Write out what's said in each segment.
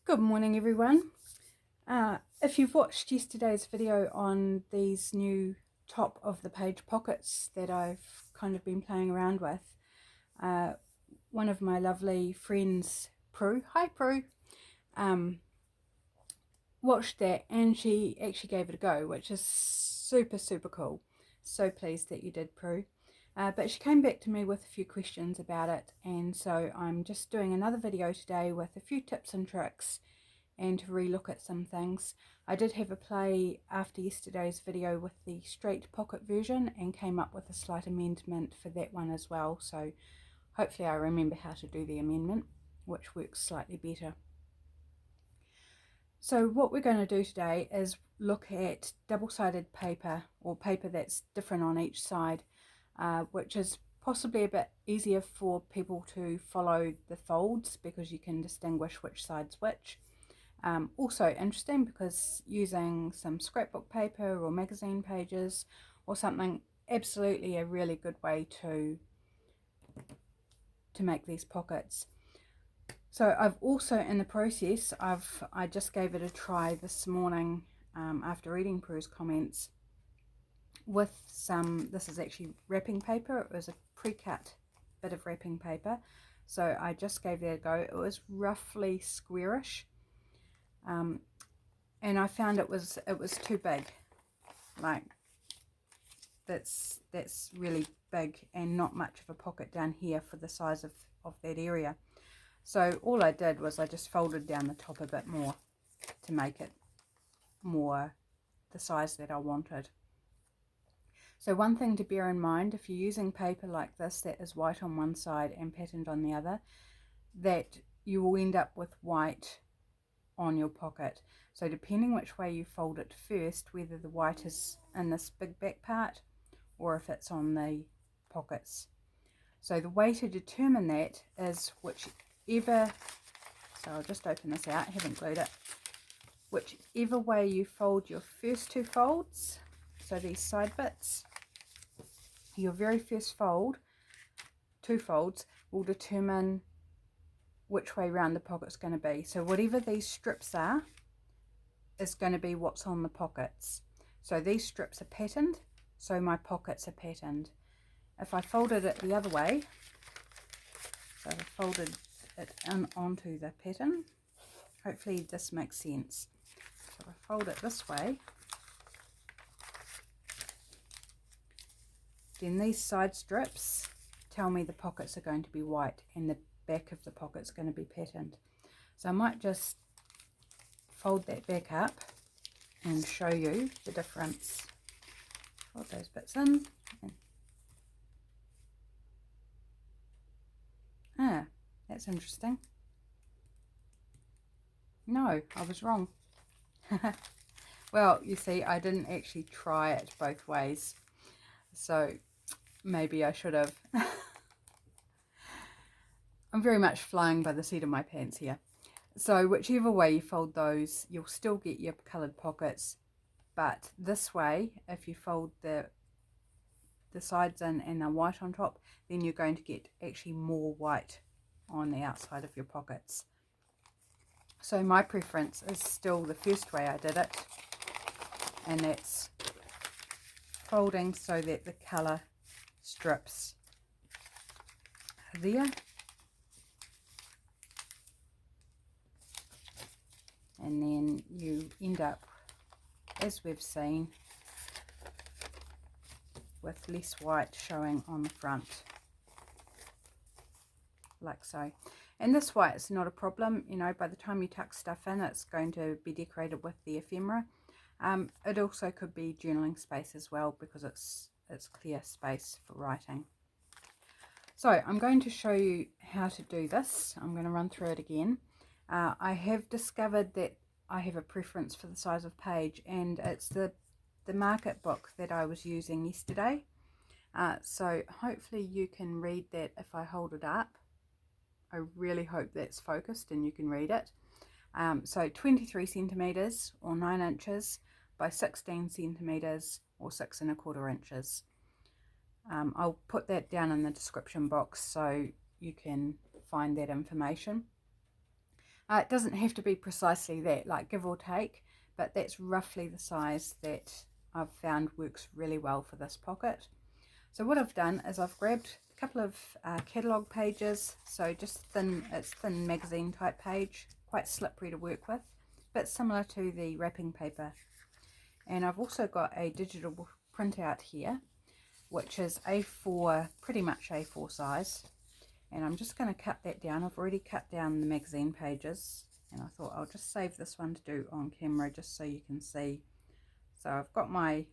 Good morning everyone. If you've watched yesterday's video on these new top of the page pockets that I've kind of been playing around with, one of my lovely friends, Prue, hi Prue, watched that and she actually gave it a go, which is super cool. So pleased that you did, Prue. But she came back to me with a few questions about it, and so I'm just doing another video today with a few tips and tricks and to re-look at some things. I did have a play after yesterday's video with the straight pocket version and came up with a slight amendment for that one as well, so hopefully I remember how to do the amendment, which works slightly better. So what we're going to do today is look at double-sided paper, or paper that's different on each side, which is possibly a bit easier for people to follow the folds because you can distinguish which side's which. Also interesting because using some scrapbook paper or magazine pages or something, absolutely a really good way to make these pockets. So I've also, in the process, I just gave it a try this morning after reading Prue's comments with some, this is actually wrapping paper. It was a pre-cut bit of wrapping paper, so I just gave that a go. It was roughly squarish, and I found it was too big. Like that's really big and not much of a pocket down here for the size of that area. So all I did was I just folded down the top a bit more to make it more the size that I wanted. So one thing to bear in mind, if you're using paper like this that is white on one side and patterned on the other, that you will end up with white on your pocket. So depending which way you fold it first, whether the white is in this big back part or if it's on the pockets. So the way to determine that is whichever, so I'll just open this out, I haven't glued it, whichever way you fold your first two folds, so these side bits, your very first fold, two folds, will determine which way round the pocket's going to be. So whatever these strips are is going to be what's on the pockets. So these strips are patterned, so my pockets are patterned. If I folded it the other way, so I folded it in onto the pattern, hopefully this makes sense. So I fold it this way, then these side strips tell me the pockets are going to be white and the back of the pocket's going to be patterned. So I might just fold that back up and show you the difference. Fold those bits in. That's interesting. No, I was wrong. Well, you see, I didn't actually try it both ways, so maybe I should have. I'm very much flying by the seat of my pants here. So whichever way you fold those, you'll still get your coloured pockets, but this way, if you fold the sides in and the white on top, then you're going to get actually more white on the outside of your pockets. So my preference is still the first way I did it, and that's folding so that the colour strips are there, and then you end up, as we've seen, with less white showing on the front, like so. And this white is not a problem, you know, by the time you tuck stuff in, it's going to be decorated with the ephemera. It also could be journaling space as well, because it's clear space for writing. So I'm going to show you how to do this. I'm going to run through it again. I have discovered that I have a preference for the size of page, and it's the market book that I was using yesterday. So hopefully you can read that if I hold it up. I really hope that's focused and you can read it. So 23 centimeters or 9 inches by 16 centimeters or 6 1/4 inches. I'll put that down in the description box so you can find that information. It doesn't have to be precisely that, like give or take, but that's roughly the size that I've found works really well for this pocket. So what I've done is I've grabbed a couple of catalogue pages, so just it's thin magazine type page, quite slippery to work with, but similar to the wrapping paper. And I've also got a digital printout here, which is A4, pretty much A4 size. And I'm just going to cut that down. I've already cut down the magazine pages, and I thought I'll just save this one to do on camera just so you can see. So I've got my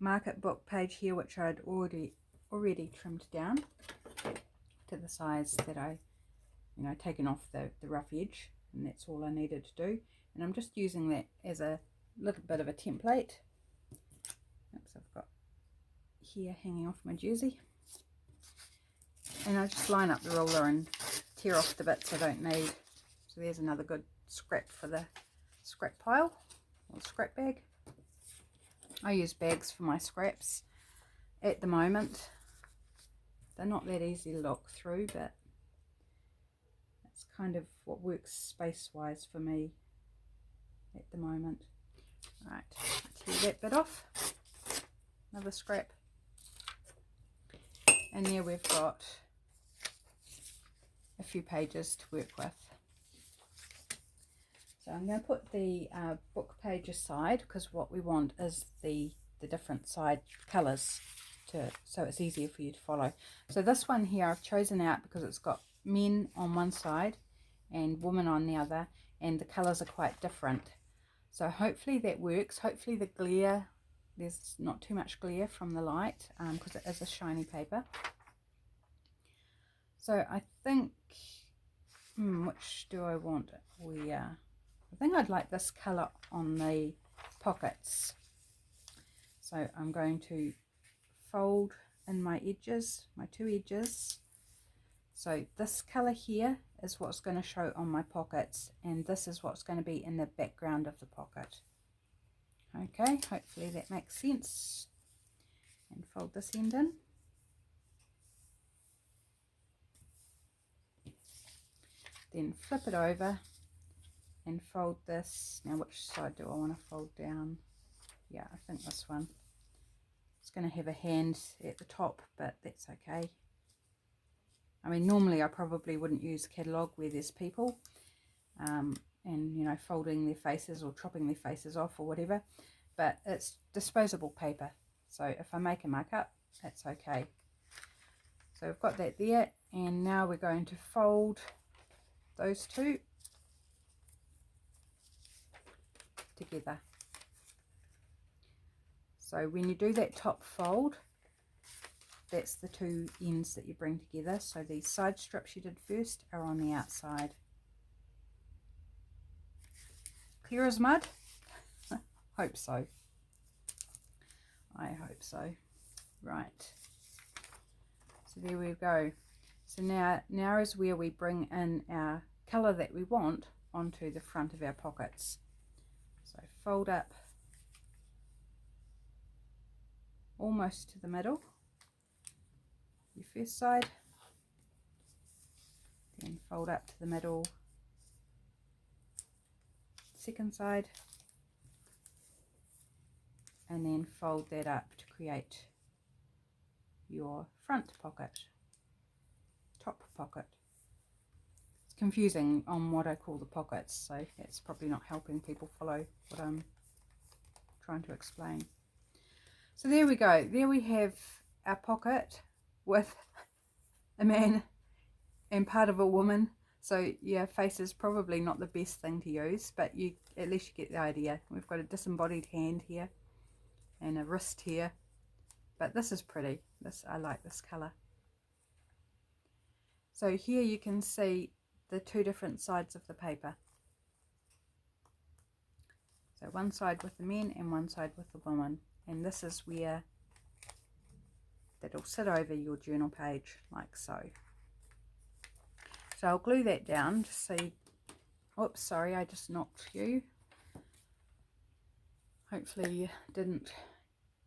market book page here, which I'd already trimmed down to the size that I, taken off the rough edge, and that's all I needed to do. And I'm just using that as a little bit of a template. Oops, I've got here hanging off my jersey. And I just line up the ruler and tear off the bits I don't need. So there's another good scrap for the scrap pile or scrap bag. I use bags for my scraps at the moment. They're not that easy to look through, but that's kind of what works space-wise for me at the moment. Right, tear that bit off. Another scrap. And there we've got a few pages to work with. So I'm going to put the book page aside, because what we want is the different side colours, so it's easier for you to follow. So this one here I've chosen out because it's got men on one side and women on the other, and the colours are quite different. So hopefully that works. Hopefully the glare, there's not too much glare from the light, because it is a shiny paper. So I think, which do I want? I think I'd like this colour on the pockets. So I'm going to fold in my edges, my two edges. So this colour here is what's going to show on my pockets, and this is what's going to be in the background of the pocket. Okay, hopefully that makes sense. And fold this end in. Then flip it over and fold this. Now which side do I want to fold down? Yeah, I think this one. It's going to have a hand at the top, but that's okay. I mean, normally I probably wouldn't use catalogue where there's people and folding their faces or chopping their faces off or whatever, but it's disposable paper, so if I make a muck up, that's okay. So I've got that there, and now we're going to fold those two together. So when you do that top fold, that's the two ends that you bring together. So these side strips you did first are on the outside. Clear as mud? Hope so. I hope so. Right. So there we go. So now is where we bring in our colour that we want onto the front of our pockets. So fold up almost to the middle, your first side, then fold up to the middle, second side, and then fold that up to create your front pocket, top pocket. It's confusing on what I call the pockets, so it's probably not helping people follow what I'm trying to explain. So there we go. There we have our pocket with a man and part of a woman. So yeah, face is probably not the best thing to use, but at least you get the idea. We've got a disembodied hand here and a wrist here, but this is pretty. I like this colour. So here you can see the two different sides of the paper. So one side with the men and one side with the woman, and this is where that'll sit over your journal page, like so. So I'll glue that down to see. Oops, sorry, I just knocked you. Hopefully you didn't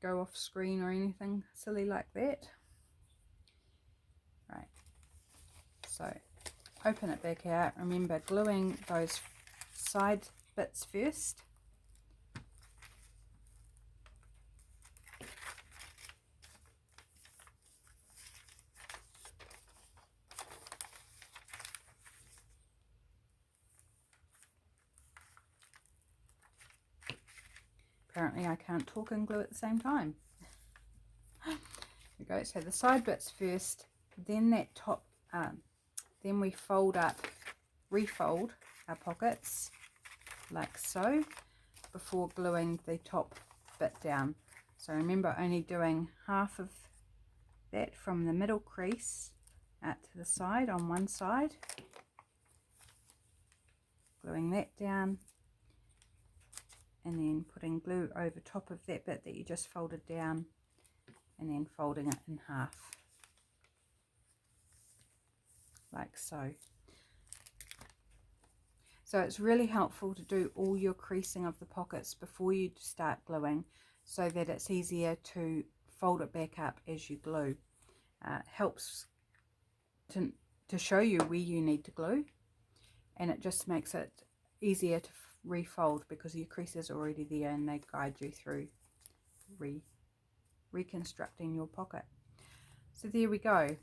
go off screen or anything silly like that. Right, so open it back out, remember gluing those side bits first. Apparently I can't talk and glue at the same time. There we go. So the side bits first, then that top, then we fold up, refold our pockets like so before gluing the top bit down. So remember only doing half of that from the middle crease out to the side on one side, gluing that down, and then putting glue over top of that bit that you just folded down, and then folding it in half like so. So it's really helpful to do all your creasing of the pockets before you start gluing, so that it's easier to fold it back up as you glue. Helps to show you where you need to glue, and it just makes it easier to refold because your creases are already there and they guide you through reconstructing your pocket. So there we go.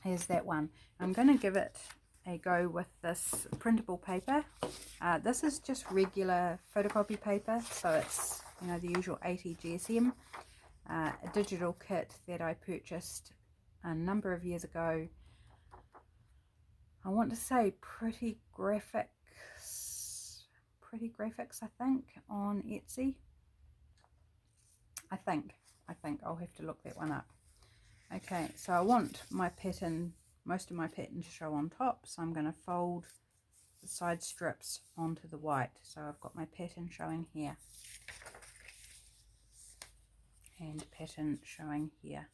Here's that one. I'm going to give it a go with this printable paper. This is just regular photocopy paper, so it's, you know, the usual 80 GSM, a digital kit that I purchased a number of years ago. I want to say Pretty Graphics, I think, on Etsy. I think I'll have to look that one up. Okay, so I want my pattern, most of my pattern to show on top, so I'm going to fold the side strips onto the white. So I've got my pattern showing here and pattern showing here.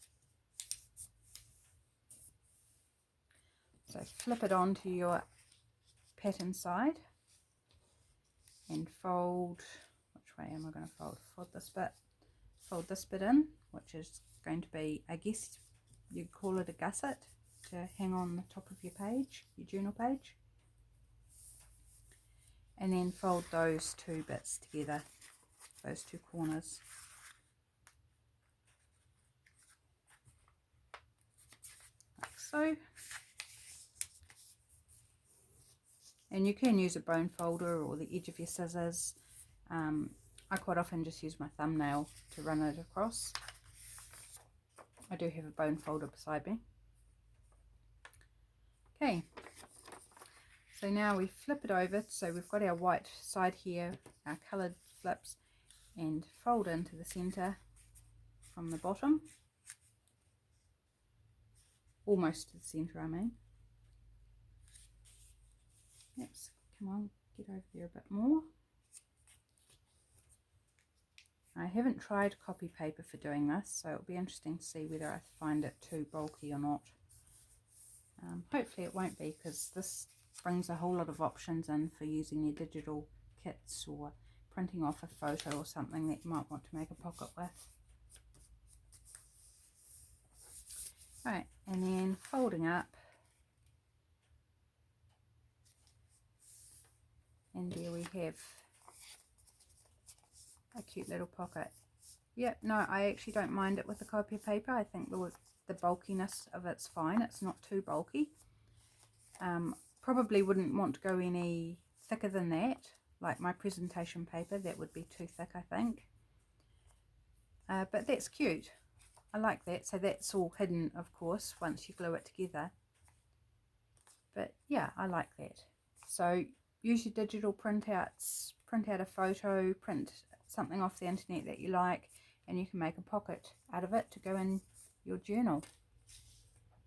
So flip it onto your pattern side and fold, which way am I going to fold? Fold this bit in, which is going to be, I guess you'd call it a gusset, to hang on the top of your page, your journal page. And then fold those two bits together, those two corners. Like so. And you can use a bone folder or the edge of your scissors. I quite often just use my thumbnail to run it across. I do have a bone folder beside me. Okay, so now we flip it over, so we've got our white side here, our coloured flips, and fold into the centre from the bottom, almost to the centre I mean. Yes, come on, get over there a bit more. I haven't tried copy paper for doing this, so it'll be interesting to see whether I find it too bulky or not. Hopefully it won't be, because this brings a whole lot of options in for using your digital kits or printing off a photo or something that you might want to make a pocket with. Right, and then folding up, and there we have a cute little pocket. Yep, no, I actually don't mind it with the copy paper. I think the bulkiness of it's fine. It's not too bulky. Probably wouldn't want to go any thicker than that, like my presentation paper. That would be too thick, I think. But that's cute. I like that. So that's all hidden, of course, once you glue it together. But yeah, I like that. So use your digital printouts, print out a photo, print something off the internet that you like, and you can make a pocket out of it to go in your journal.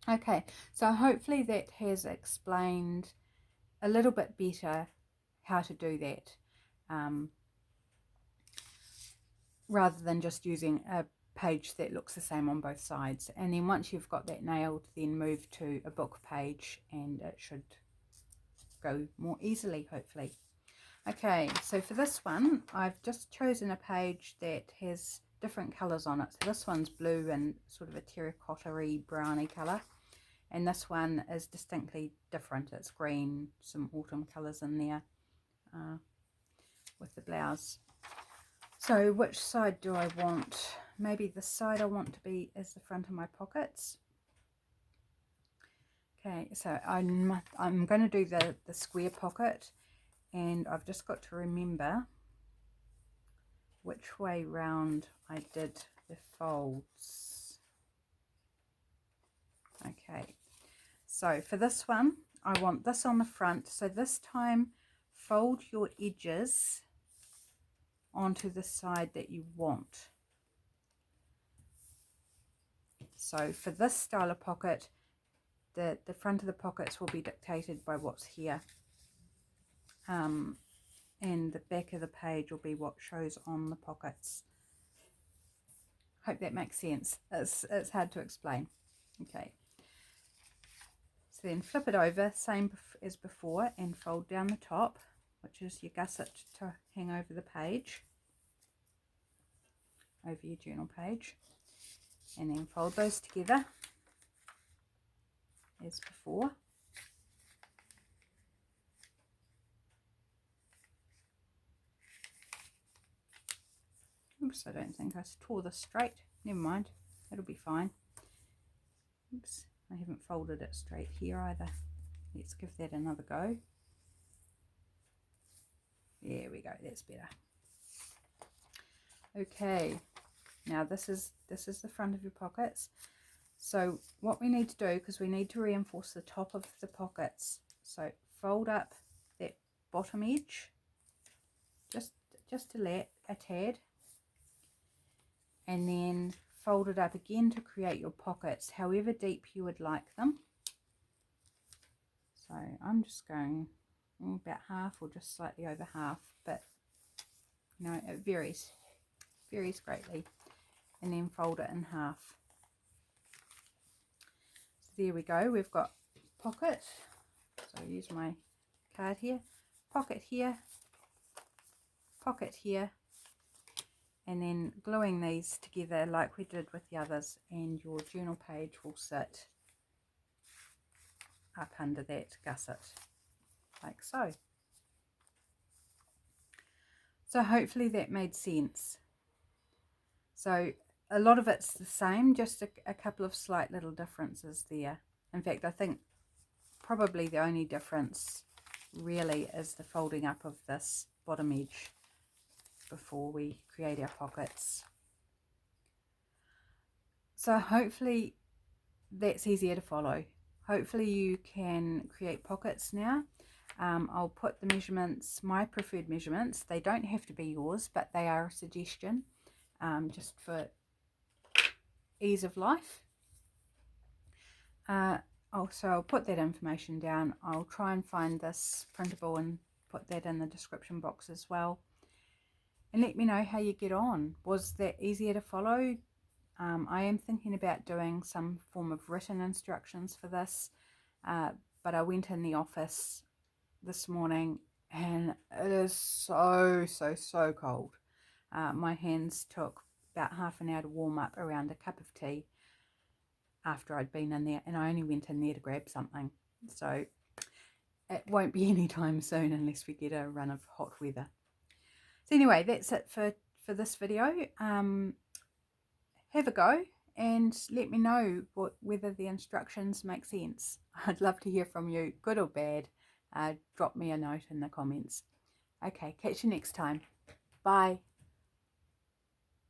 Okay, so hopefully that has explained a little bit better how to do that, rather than just using a page that looks the same on both sides. And then once you've got that nailed, then move to a book page and it should go more easily, hopefully. Okay, so for this one, I've just chosen a page that has different colours on it. So this one's blue and sort of a terracotta-y browny colour. and this one is distinctly different. It's green, some autumn colours in there with the blouse. So which side do I want? Maybe the side I want to be is the front of my pockets. Okay, so I'm going to do the square pocket, and I've just got to remember which way round I did the folds. Okay, so for this one I want this on the front, so this time fold your edges onto the side that you want. So for this style of pocket, the front of the pockets will be dictated by what's here, and the back of the page will be what shows on the pockets. Hope that makes sense. It's hard to explain. Okay, so then flip it over, same as before, and fold down the top, which is your gusset to hang over the page, over your journal page, and then fold those together as before. Oops, I don't think I tore this straight. Never mind, it'll be fine. Oops, I haven't folded it straight here either. Let's give that another go. There we go, that's better. Okay, now this is the front of your pockets. So what we need to do, because we need to reinforce the top of the pockets, so fold up that bottom edge just a tad, and then fold it up again to create your pockets however deep you would like them. So I'm just going about half or just slightly over half, but you know, it varies greatly, and then fold it in half. So there we go, we've got pocket. So I use my card here, pocket here, pocket here, and then gluing these together like we did with the others, and your journal page will sit up under that gusset like so. So hopefully that made sense. So a lot of it's the same, just a couple of slight little differences there. In fact, I think probably the only difference really is the folding up of this bottom edge before we create our pockets. So hopefully that's easier to follow. Hopefully you can create pockets now. I'll put the measurements, my preferred measurements. They don't have to be yours, but they are a suggestion, just for ease of life. Also, I'll put that information down. I'll try and find this printable and put that in the description box as well. And let me know how you get on. Was that easier to follow? I am thinking about doing some form of written instructions for this, but I went in the office this morning and it is so cold. My hands took about half an hour to warm up around a cup of tea after I'd been in there, and I only went in there to grab something. So it won't be any time soon unless we get a run of hot weather. So anyway, that's it for this video. Have a go and let me know whether the instructions make sense. I'd love to hear from you, good or bad. Drop me a note in the comments. Okay, catch you next time. Bye.